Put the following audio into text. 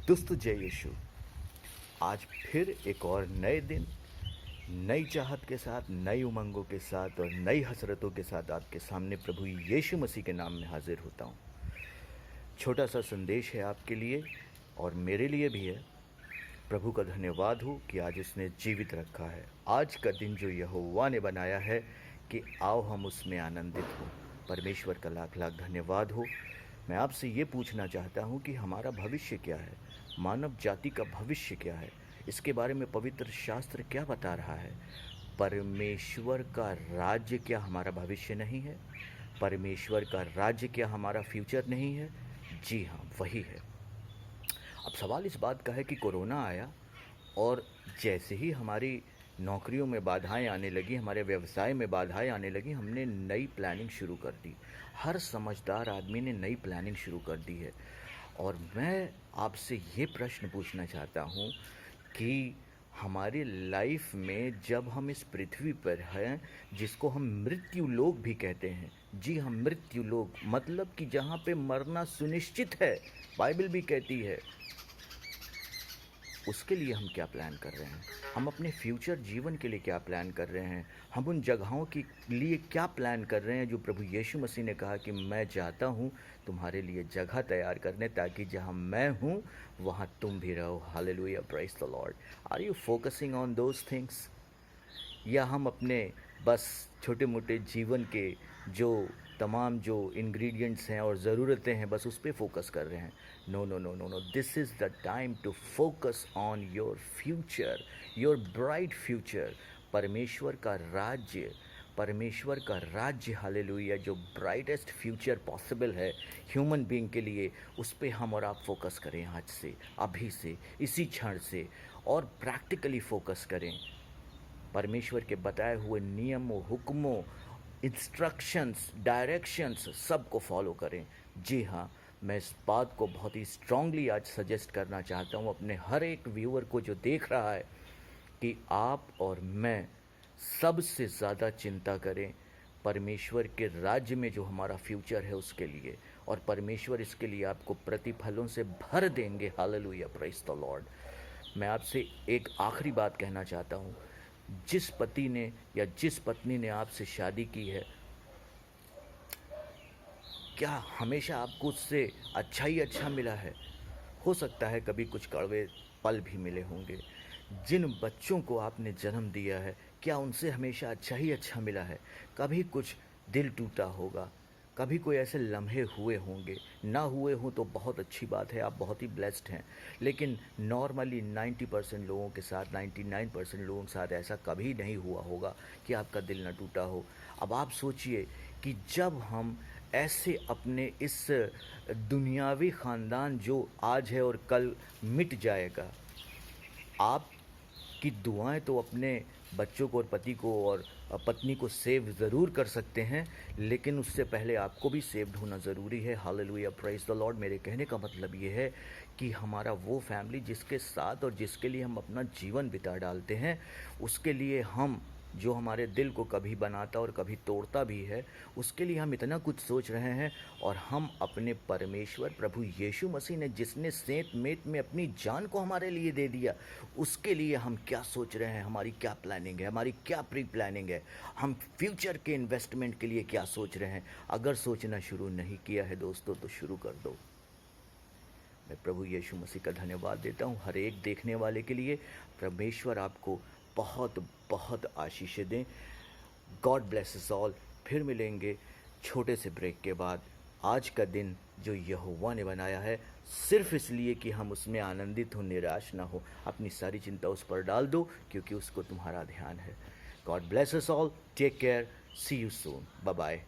दोस्तों जय यीशु। आज फिर एक और नए दिन, नई चाहत के साथ, नई उमंगों के साथ और नई हसरतों के साथ आपके सामने प्रभु यीशु मसीह के नाम में हाजिर होता हूँ। छोटा सा संदेश है आपके लिए और मेरे लिए भी है। प्रभु का धन्यवाद हो कि आज उसने जीवित रखा है। आज का दिन जो यहोवा ने बनाया है कि आओ हम उसमें आनंदित हो। परमेश्वर का लाख लाख धन्यवाद हो। मैं आपसे ये पूछना चाहता हूँ कि हमारा भविष्य क्या है, मानव जाति का भविष्य क्या है, इसके बारे में पवित्र शास्त्र क्या बता रहा है। परमेश्वर का राज्य क्या हमारा भविष्य नहीं है? परमेश्वर का राज्य क्या हमारा फ्यूचर नहीं है? जी हाँ, वही है। अब सवाल इस बात का है कि कोरोना आया और जैसे ही हमारी नौकरियों में बाधाएं आने लगी, हमारे व्यवसाय में बाधाएं आने लगी, हमने नई प्लानिंग शुरू कर दी। हर समझदार आदमी ने नई प्लानिंग शुरू कर दी है। और मैं आपसे ये प्रश्न पूछना चाहता हूँ कि हमारी लाइफ में जब हम इस पृथ्वी पर हैं, जिसको हम मृत्यु लोक भी कहते हैं, जी हम मृत्यु लोक, मतलब कि जहाँ पे मरना सुनिश्चित है, बाइबल भी कहती है, उसके लिए हम क्या प्लान कर रहे हैं? हम अपने फ्यूचर जीवन के लिए क्या प्लान कर रहे हैं? हम उन जगहों के लिए क्या प्लान कर रहे हैं जो प्रभु यीशु मसीह ने कहा कि मैं जाता हूँ तुम्हारे लिए जगह तैयार करने, ताकि जहाँ मैं हूँ वहाँ तुम भी रहो। Hallelujah, praise the Lord. Are you focusing on those things? या हम अपने बस छोटे मोटे जीवन के जो तमाम जो इंग्रेडिएंट्स हैं और ज़रूरतें हैं, बस उस पर फोकस कर रहे हैं? No no no no no, this is the time to focus on your future, your bright future. परमेश्वर का राज्य, परमेश्वर का राज्य, हालेलुया, जो ब्राइटेस्ट फ्यूचर पॉसिबल है ह्यूमन बीइंग के लिए, उस पर हम और आप फोकस करें आज से, अभी से, इसी क्षण से, और प्रैक्टिकली फोकस करें। परमेश्वर के बताए हुए नियमों, हुक्मों, इंस्ट्रक्शंस, डायरेक्शंस सबको फॉलो करें। जी हाँ, मैं इस बात को बहुत ही स्ट्रांगली आज सजेस्ट करना चाहता हूँ अपने हर एक व्यूअर को जो देख रहा है, कि आप और मैं सबसे ज़्यादा चिंता करें परमेश्वर के राज्य में जो हमारा फ्यूचर है उसके लिए, और परमेश्वर इसके लिए आपको प्रतिफलों से भर देंगे। Hallelujah, praise the Lord. मैं आपसे एक आखिरी बात कहना चाहता हूँ। जिस पति ने या जिस पत्नी ने आपसे शादी की है, क्या हमेशा आपको उससे अच्छा ही अच्छा मिला है? हो सकता है कभी कुछ कड़वे पल भी मिले होंगे। जिन बच्चों को आपने जन्म दिया है, क्या उनसे हमेशा अच्छा ही अच्छा मिला है? कभी कुछ दिल टूटा होगा, कभी कोई ऐसे लम्हे हुए होंगे। ना हुए हों तो बहुत अच्छी बात है, आप बहुत ही ब्लेस्ड हैं। लेकिन नॉर्मली 90% लोगों के साथ, 99% लोगों के साथ ऐसा कभी नहीं हुआ होगा कि आपका दिल ना टूटा हो। अब आप सोचिए कि जब हम ऐसे अपने इस दुनियावी ख़ानदान जो आज है और कल मिट जाएगा, आपकी दुआएं तो अपने बच्चों को और पति को और पत्नी को सेव ज़रूर कर सकते हैं, लेकिन उससे पहले आपको भी सेव्ड होना ज़रूरी है। Hallelujah, praise the Lord. मेरे कहने का मतलब ये है कि हमारा वो फैमिली जिसके साथ और जिसके लिए हम अपना जीवन बिता डालते हैं, उसके लिए हम, जो हमारे दिल को कभी बनाता और कभी तोड़ता भी है, उसके लिए हम इतना कुछ सोच रहे हैं। और हम अपने परमेश्वर प्रभु यीशु मसीह ने, जिसने सेंत मेत में अपनी जान को हमारे लिए दे दिया, उसके लिए हम क्या सोच रहे हैं? हमारी क्या प्लानिंग है? हमारी क्या प्री प्लानिंग है? हम फ्यूचर के इन्वेस्टमेंट के लिए क्या सोच रहे हैं? अगर सोचना शुरू नहीं किया है दोस्तों, तो शुरू कर दो। मैं प्रभु यीशु मसीह का धन्यवाद देता हूँ हर एक देखने वाले के लिए। परमेश्वर आपको बहुत बहुत आशीष दें। God bless us all. फिर मिलेंगे छोटे से ब्रेक के बाद। आज का दिन जो यहोवा ने बनाया है, सिर्फ इसलिए कि हम उसमें आनंदित हो, निराश ना हो। अपनी सारी चिंता उस पर डाल दो, क्योंकि उसको तुम्हारा ध्यान है। God bless us all. Take care. See you soon. Bye bye.